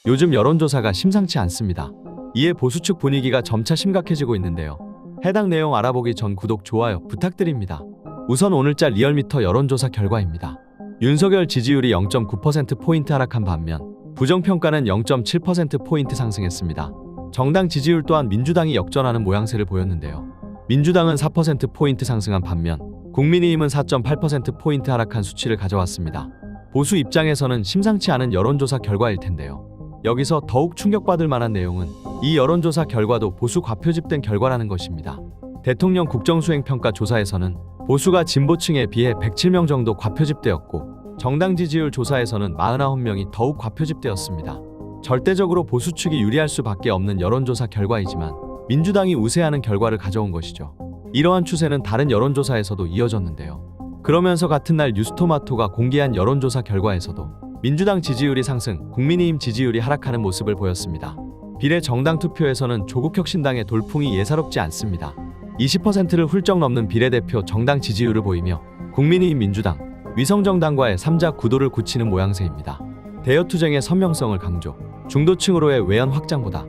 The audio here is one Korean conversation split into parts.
요즘 여론조사가 심상치 않습니다. 이에 보수 측 분위기가 점차 심각해지고 있는데요. 해당 내용 알아보기 전 구독, 좋아요 부탁드립니다. 우선 오늘자 리얼미터 여론조사 결과입니다. 윤석열 지지율이 0.9%포인트 하락한 반면 부정평가는 0.7%포인트 상승했습니다. 정당 지지율 또한 민주당이 역전하는 모양새를 보였는데요. 민주당은 4%포인트 상승한 반면 국민의힘은 4.8%포인트 하락한 수치를 가져왔습니다. 보수 입장에서는 심상치 않은 여론조사 결과일 텐데요. 여기서 더욱 충격받을 만한 내용은 이 여론조사 결과도 보수 과표집된 결과라는 것입니다. 대통령 국정수행평가 조사에서는 보수가 진보층에 비해 107명 정도 과표집되었고 정당 지지율 조사에서는 49명이 더욱 과표집되었습니다. 절대적으로 보수 측이 유리할 수밖에 없는 여론조사 결과이지만 민주당이 우세하는 결과를 가져온 것이죠. 이러한 추세는 다른 여론조사에서도 이어졌는데요. 그러면서 같은 날 뉴스토마토가 공개한 여론조사 결과에서도 민주당 지지율이 상승, 국민의힘 지지율이 하락하는 모습을 보였습니다. 비례 정당 투표에서는 조국혁신당의 돌풍이 예사롭지 않습니다. 20%를 훌쩍 넘는 비례대표 정당 지지율을 보이며 국민의힘, 민주당, 위성정당과의 3자 구도를 굳히는 모양새입니다. 대여투쟁의 선명성을 강조, 중도층으로의 외연 확장보다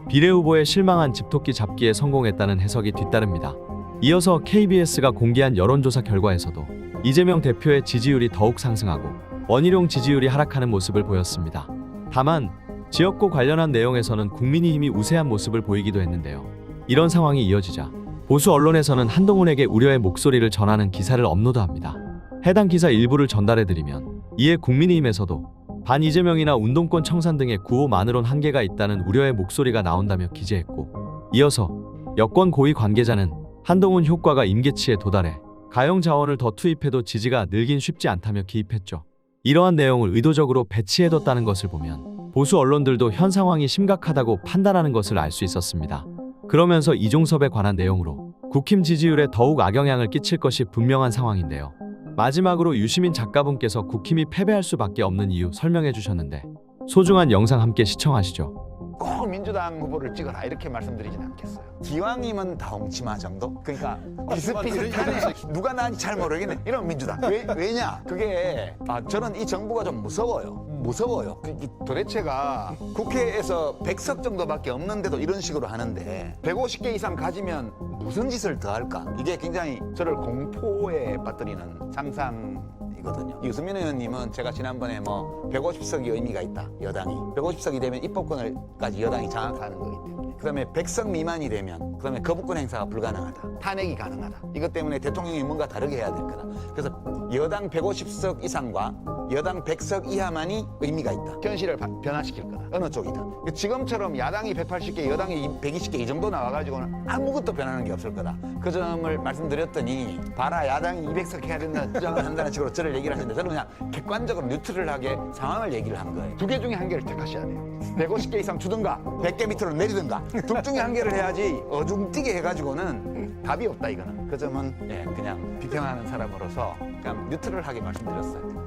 비례 후보에 실망한 집토끼 잡기에 성공했다는 해석이 뒤따릅니다. 이어서 KBS가 공개한 여론조사 결과에서도 이재명 대표의 지지율이 더욱 상승하고 원희룡 지지율이 하락하는 모습을 보였습니다. 다만 지역구 관련한 내용에서는 국민의힘이 우세한 모습을 보이기도 했는데요. 이런 상황이 이어지자 보수 언론에서는 한동훈에게 우려의 목소리를 전하는 기사를 업로드합니다. 해당 기사 일부를 전달해드리면 이에 국민의힘에서도 반 이재명이나 운동권 청산 등의 구호만으론 한계가 있다는 우려의 목소리가 나온다며 기재했고, 이어서 여권 고위 관계자는 한동훈 효과가 임계치에 도달해 가용 자원을 더 투입해도 지지가 늘긴 쉽지 않다며 기입했죠. 이러한 내용을 의도적으로 배치해뒀다는 것을 보면 보수 언론들도 현 상황이 심각하다고 판단하는 것을 알 수 있었습니다. 그러면서 이종섭에 관한 내용으로 국힘 지지율에 더욱 악영향을 끼칠 것이 분명한 상황인데요. 마지막으로 유시민 작가분께서 국힘이 패배할 수밖에 없는 이유 설명해 주셨는데 소중한 영상 함께 시청하시죠. 꼭 민주당 후보를 찍어라 이렇게 말씀드리진 않겠어요. 기왕이면 다홍치마 정도? 그러니까 비슷비슷하네. 누가 나은지 잘 모르겠네. 이런 민주당. 왜냐? 그게 저는 이 정부가 좀 무서워요. 도대체가 국회에서 100석 정도밖에 없는데도 이런 식으로 하는데 150개 이상 가지면 무슨 짓을 더 할까? 이게 굉장히 저를 공포에 빠뜨리는 상상이거든요. 유승민 의원님은 제가 지난번에 150석이 의미가 있다. 여당이. 150석이 되면 입법권을까지 여당이 장악하는 거기 때문에. 그 다음에 100석 미만이 되면 그 다음에 거부권 행사가 불가능하다. 탄핵이 가능하다. 이것 때문에 대통령이 뭔가 다르게 해야 될 거다. 그래서 여당 150석 이상과 여당 100석 이하만이 의미가 있다. 현실을 변화시킬 거다. 어느 쪽이든. 지금처럼 야당이 180개, 여당이 120개 이 정도 나와가지고는 아무것도 변하는 게 없을 거다. 그 점을 말씀드렸더니 봐라 야당이 200석 해야 된다, 주장을 한다는 식으로 저를 얘기를 하시는데 저는 그냥 객관적으로 뉴트럴하게 상황을 얘기를 한 거예요. 두 개 중에 한 개를 택하셔야 돼요. 150개 이상 주든가 100개 밑으로 내리든가 둘 중에 한 개를 해야지 어중뛰게 해가지고는 답이 없다 이거는. 그 점은 그냥 비평하는 사람으로서 그냥 뉴트럴하게 말씀드렸어요.